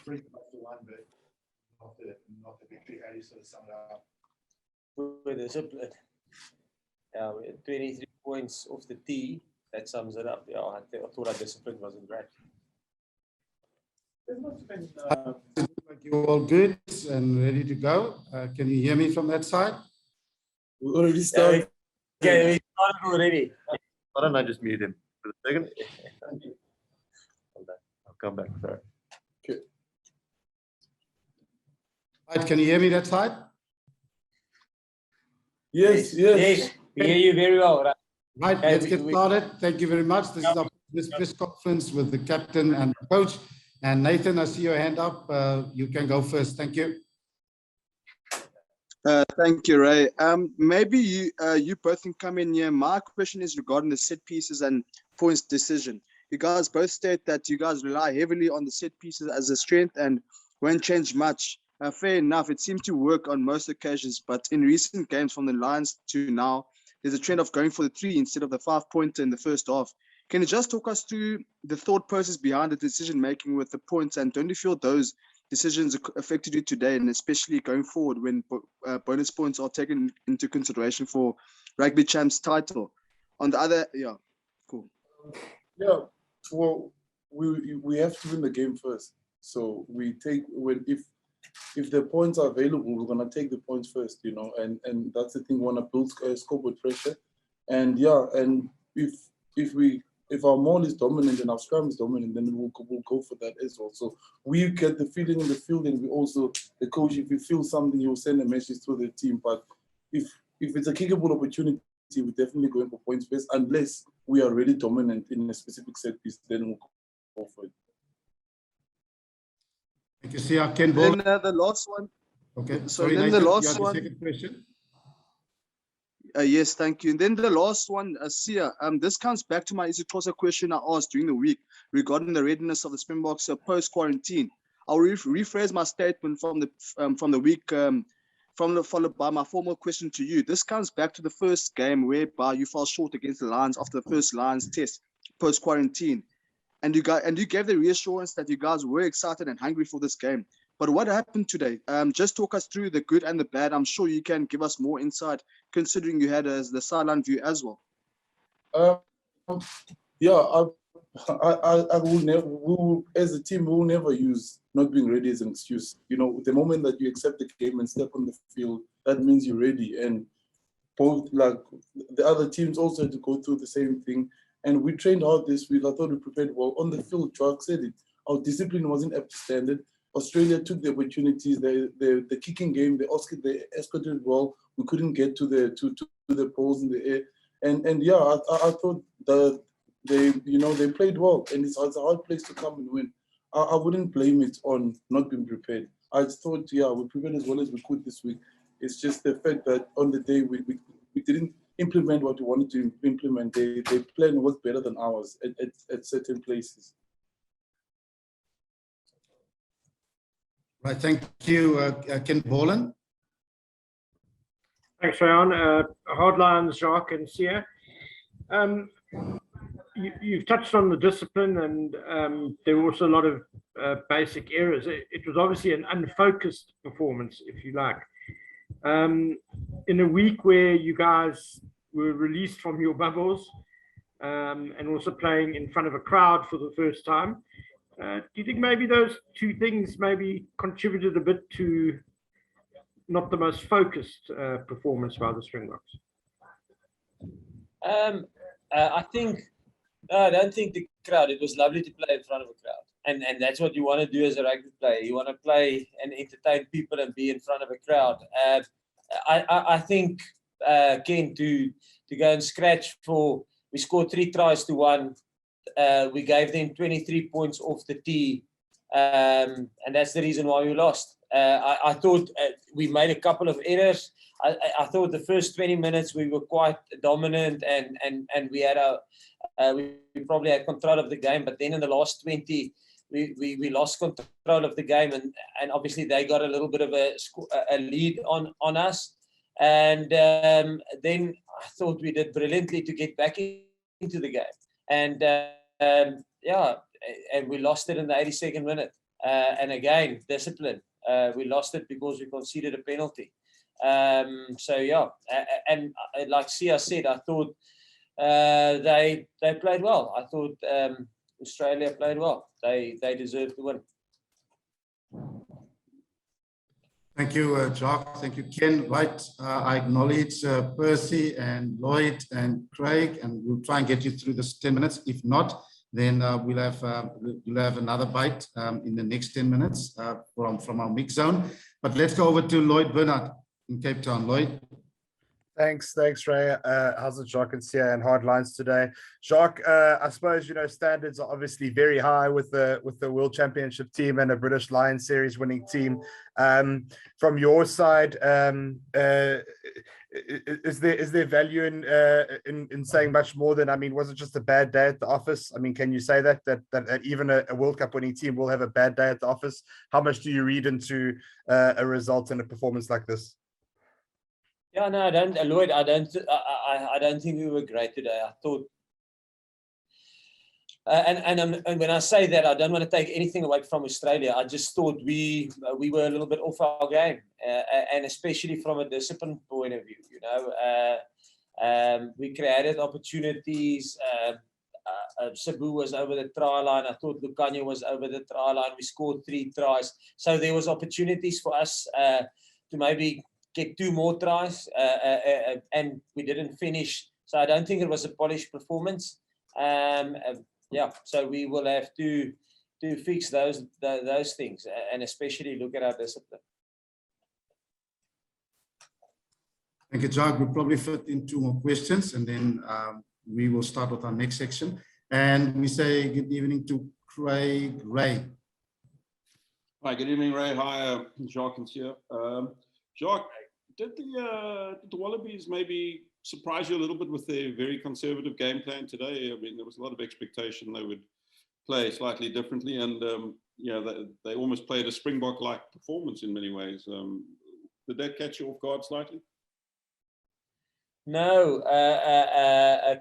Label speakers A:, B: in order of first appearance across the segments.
A: Pretty much the one, but not the victory. How do you sort of sum it up?
B: With discipline. Yeah, we had 23 points off the tee. That sums it up. Yeah, I thought our discipline wasn't great.
C: Like you're all good and ready to go. Can you hear me from that side?
D: We already started.
B: Okay, we started already.
D: Why don't I just mute him for a second? I'll come back. Sorry.
C: Okay. Right, can you hear me that side?
D: Yes, yes.
B: We hear you very well. Right?
C: Right,
B: Okay,
C: let's get started. Thank you very much. This is our press conference with the captain and the coach. And Nathan, I see your hand up. You can go first. Thank you.
E: Thank you, Ray. Maybe you both can come in here. My question is regarding the set pieces and points decision. You guys both state that you guys rely heavily on the set pieces as a strength and won't change much. Fair enough. It seemed to work on most occasions, but in recent games from the Lions to now, there's a trend of going for the 3 instead of the 5-pointer in the first half. Can you just talk us through the thought process behind the decision making with the points, and don't you feel those decisions affected you today, and especially going forward when bonus points are taken into consideration for Rugby Champs title? On the other, yeah, cool.
D: Yeah, well, we have to win the game first. So we take if the points are available, we're gonna take the points first, you know, and that's the thing. We wanna build scope with pressure, and yeah, and if our maul is dominant and our scrum is dominant, then we'll go for that as well. So we get the feeling in the field, and we also, the coach, if we feel something, he will send a message to the team. But if it's a kickable opportunity, we're definitely going for points first, unless we are really dominant in a specific set piece, then we'll go for it.
C: Thank you, Sia. Ken Ball.
E: Then the last one.
C: Okay,
E: So
C: sorry,
E: then
C: Nathan,
E: the last
C: you had
E: one.
C: the second question.
E: Yes, thank you. And then the last one, Sia, this comes back to my isiXhosa question I asked during the week regarding the readiness of the Springboks post-quarantine. I'll rephrase my statement from the week, followed by my formal question to you. This comes back to the first game whereby you fell short against the Lions after the first Lions test post-quarantine. And you gave the reassurance that you guys were excited and hungry for this game. But what happened today? Just talk us through the good and the bad. I'm sure you can give us more insight, considering you had the sideline view as well.
D: Yeah, I will never. As a team, we will never use not being ready as an excuse. You know, the moment that you accept the game and step on the field, that means you're ready. And both, like the other teams, also had to go through the same thing. And we trained hard this week. I thought we prepared well on the field. Jacques said it. Our discipline wasn't up to standard. Australia took the opportunities. The kicking game, they escorted well. We couldn't get to the poles in the air, and yeah, I thought they played well, and it's a hard place to come and win. I wouldn't blame it on not being prepared. I thought, yeah, we prepared as well as we could this week. It's just the fact that on the day we didn't implement what we wanted to implement. Their plan was better than ours at certain places.
C: Right, thank you, Ken Boland.
F: Thanks, Rayan. Hardlines, Jacques and Sia. You've touched on the discipline, and there were also a lot of basic errors. It was obviously an unfocused performance, if you like. In a week where you guys were released from your bubbles and also playing in front of a crowd for the first time, do you think maybe those two things maybe contributed a bit to not the most focused performance by the Springboks?
B: I don't think the crowd. It was lovely to play in front of a crowd, and that's what you want to do as a rugby player. You want to play and entertain people and be in front of a crowd. I think Ken, to go and scratch for, we scored 3 tries to 1. We gave them 23 points off the tee, and that's the reason why we lost. I thought we made a couple of errors. I thought the first 20 minutes we were quite dominant, and we had we probably had control of the game. But then in the last 20, we lost control of the game, and obviously they got a little bit of a lead on us. And then I thought we did brilliantly to get back into the game. And and we lost it in the 82nd minute. And again, discipline. We lost it because we conceded a penalty. So yeah, and like Sia said, I thought they played well. I thought Australia played well. They deserved to win.
C: Thank you, Jacques. Thank you, Ken. Right, I acknowledge Percy and Lloyd and Craig, and we'll try and get you through this 10 minutes. If not, then we'll have another bite in the next 10 minutes from our mix zone. But let's go over to Lloyd Bernard in Cape Town. Lloyd.
G: Thanks, Ray. How's it, Jacques and Sia, and hard lines today? Jacques, I suppose, standards are obviously very high with the World Championship team and a British Lions Series winning team. From your side, is there value in saying much more than, was it just a bad day at the office? Can you say that even a World Cup winning team will have a bad day at the office? How much do you read into a result in a performance like this?
B: Yeah, no, Lloyd, I don't think we were great today. I thought, and when I say that, I don't want to take anything away from Australia. I just thought we were a little bit off our game, and especially from a discipline point of view. We created opportunities. Sabu was over the try line. I thought Lukanya was over the try line. We scored 3 tries, so there was opportunities for us to maybe get 2 more tries, and we didn't finish. So I don't think it was a polished performance. So we will have to fix those things, and especially look at our discipline.
C: Thank you, Jacques. We'll probably fit in 2 more questions, and then we will start with our next section. And we say good evening to Craig Ray.
H: Hi, good evening, Ray. Hi, Jacques and Sia. Jacques, did the Wallabies maybe surprise you a little bit with their very conservative game plan today? There was a lot of expectation they would play slightly differently, and they almost played a Springbok-like performance in many ways. Did that catch you off guard slightly?
B: No,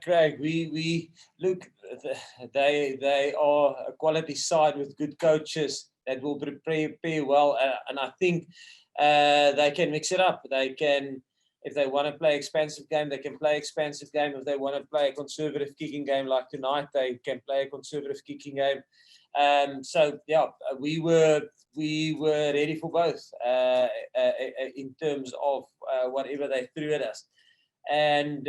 B: Craig. We look. They are a quality side with good coaches that will prepare well, and I think they can mix it up. They can, if they want to play expansive game, they can play expansive game. If they want to play a conservative kicking game like tonight, they can play a conservative kicking game. So yeah, we were ready for both in terms of whatever they threw at us. And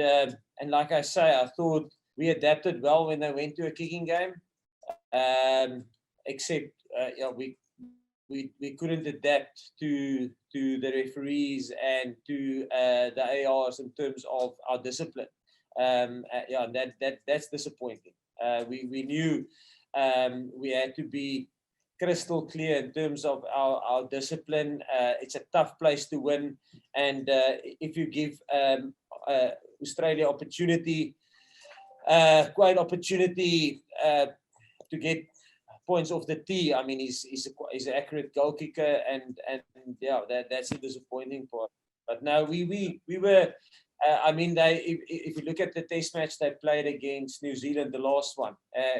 B: like I say, I thought we adapted well when they went to a kicking game, except we couldn't adapt to the referees and to the ARs in terms of our discipline. That's disappointing. We knew we had to be crystal clear in terms of our discipline. It's a tough place to win, and if you give Australia opportunity, quite opportunity to get points off the tee. He's an accurate goal kicker, and yeah, that's a disappointing part. But no, we were. If you look at the test match they played against New Zealand, the last one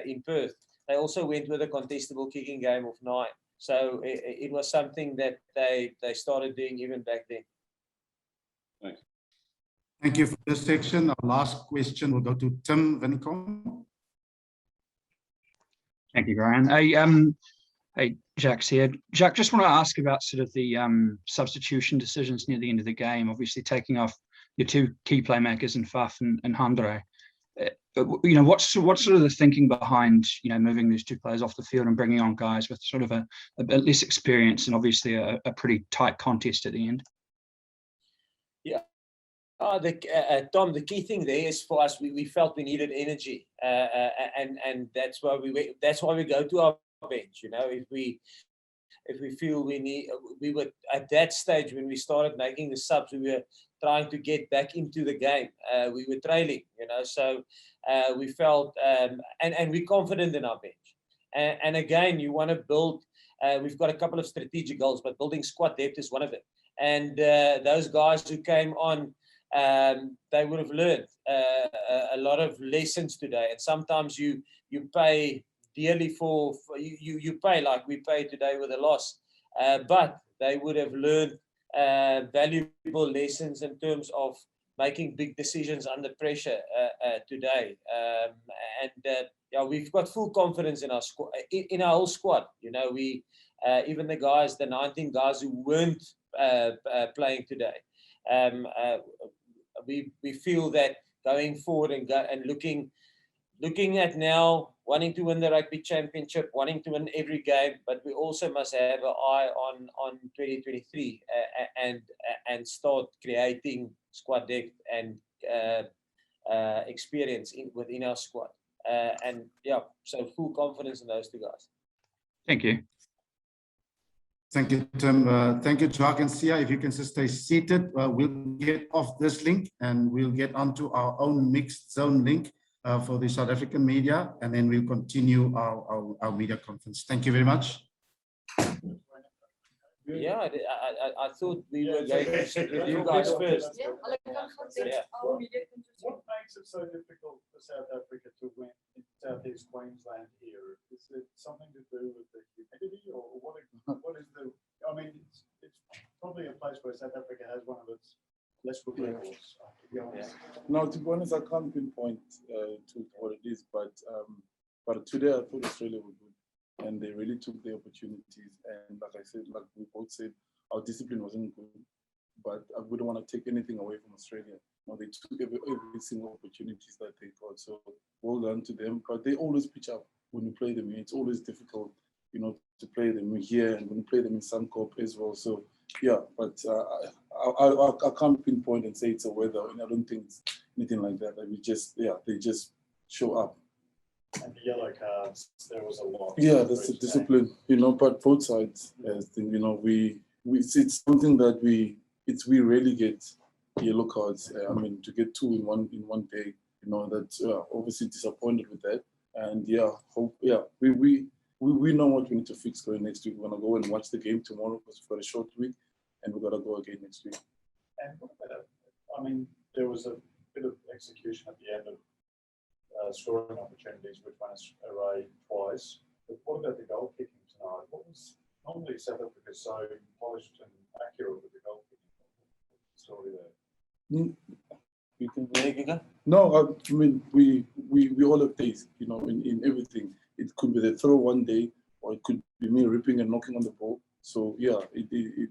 B: in Perth, they also went with a contestable kicking game of 9. So it was something that they started doing even back then.
H: Thanks.
C: Thank you for this section. Our last question will go to Tim Vincom.
I: Thank you, Brian. Hey, Jacques here. Jacques, just want to ask about sort of the substitution decisions near the end of the game, obviously taking off your 2 key playmakers in Faf and Handre. What's sort of the thinking behind, moving these 2 players off the field and bringing on guys with sort of a less experience and obviously a pretty tight contest at the end? Yeah.
B: Tom, the key thing there is for us, we felt we needed energy, and that's why we go to our bench. If we feel we were at that stage when we started making the subs, we were trying to get back into the game. We were trailing, so we felt, and we're confident in our bench. And again, you want to build. We've got a couple of strategic goals, but building squad depth is one of them. And those guys who came on, they would have learned a lot of lessons today. And sometimes you pay dearly for you pay like we pay today with a loss, but they would have learned valuable lessons in terms of making big decisions under pressure today. Yeah, we've got full confidence in our squad, in our whole squad. You know, we even the guys, the 19 guys who weren't playing today. We feel that going forward and looking at now wanting to win the rugby championship, wanting to win every game, but we also must have an eye on 2023 and start creating squad depth and experience within our squad. And yeah, so full confidence in those two guys.
I: Thank you.
C: Thank you, Tim. Thank you, Jacques and Sia. If you can just stay seated, we'll get off this link and we'll get onto our own mixed zone link for the South African media, and then we'll continue our media conference. Thank you very much.
B: Yeah, I thought we were going to sit with you guys first.
A: Yeah. What makes it so difficult for South Africa to win in Southeast Queensland here? Is it something to do with the humidity, or what is the? I mean, it's probably a place where South Africa has one of its less good records. To be honest.
D: No, to be honest, I can't pinpoint to what it is, but today I thought Australia were good, and they really took the opportunities. And like I said, like we both said, our discipline wasn't good, but I wouldn't want to take anything away from Australia. No, they took every single opportunities that they got. So well done to them. But they always pitch up when you play them. It's always difficult, you know, to play them here and when you play them in Suncorp as well. So yeah, but I can't pinpoint and say it's a weather, and I don't think it's anything like that. Like they just show up.
A: And the yellow cards, there was a lot.
D: Yeah, that's a discipline, you know. But both sides, you know, it's something that we rarely get yellow cards. I mean, to get 2 in one day, you know, that's obviously disappointed with that. And yeah, we know what we need to fix going next week. We're gonna go and watch the game tomorrow because we've got a short week, and we're gonna go again next week.
A: And what about, I mean, there was a bit of execution at the end of scoring opportunities, which won Array twice. But what about the goal kicking tonight? What was normally South Africa so polished and accurate with the goal kicking? Story there.
D: No, I mean we all have days, you know, in everything. It could be the throw one day, or it could be me ripping and knocking on the ball. So yeah, it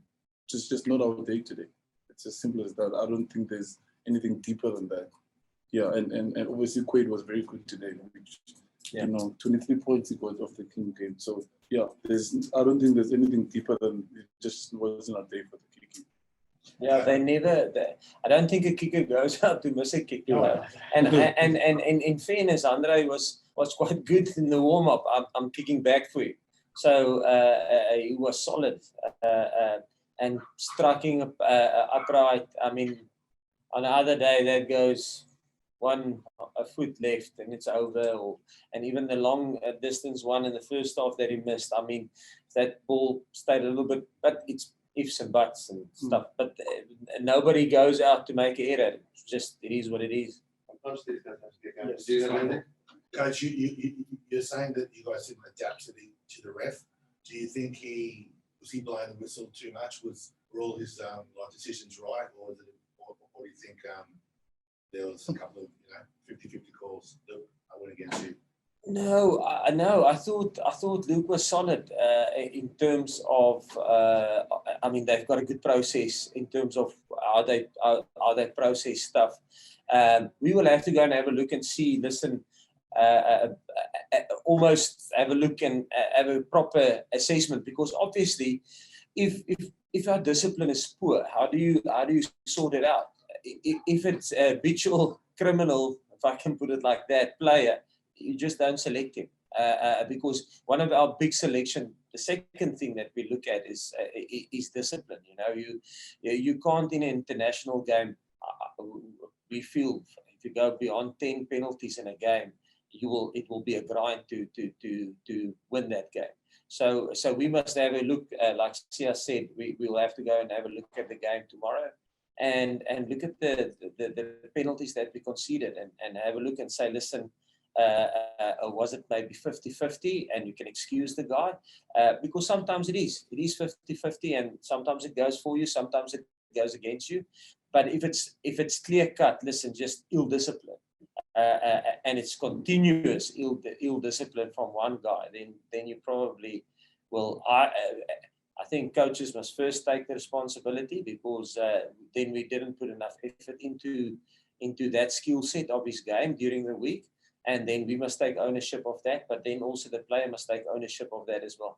D: just not our day today. It's as simple as that. I don't think there's anything deeper than that. Yeah, and obviously Quaid was very good today, which, you know, 23 points he got off the King game. So yeah, I don't think there's anything deeper than it just wasn't a day for the kicking.
B: Yeah, I don't think a kicker goes out to miss a kick. And in fairness, Andre was quite good in the warm up. I'm kicking back for you, so he was solid and striking upright. I mean, on the other day that goes a foot left and it's over, and even the long distance one in the first half that he missed. I mean, that ball stayed a little bit, but it's ifs and buts and stuff. But nobody goes out to make an error. It's just, it is what it is.
J: Coach, you're saying that you guys didn't adapt to the ref. Do you think was he blowing the whistle too much? Were all his decisions right, or do you think there was a couple of 50-50 calls that I went against you?
B: No. I thought Luke was solid in terms of. I mean, they've got a good process in terms of how they process stuff. We will have to go and have a look and see. Listen, almost have a look and have a proper assessment, because obviously, if our discipline is poor, how do you sort it out? If it's a habitual criminal, if I can put it like that, player, you just don't select him, because one of our big selection, the second thing that we look at is discipline. You can't in an international game. We feel if you go beyond 10 penalties in a game, it will be a grind to win that game. So we must have a look, like Sia said, we will have to go and have a look at the game tomorrow. And look at the penalties that we conceded and have a look and say, listen, or was it maybe 50-50 and you can excuse the guy? Because sometimes it is 50-50 and sometimes it goes for you, sometimes it goes against you. But if it's clear cut, listen, just ill discipline, and it's continuous ill discipline from one guy, then you probably will. I think coaches must first take the responsibility, because then we didn't put enough effort into that skill set of his game during the week, and then we must take ownership of that. But then also the player must take ownership of that as well.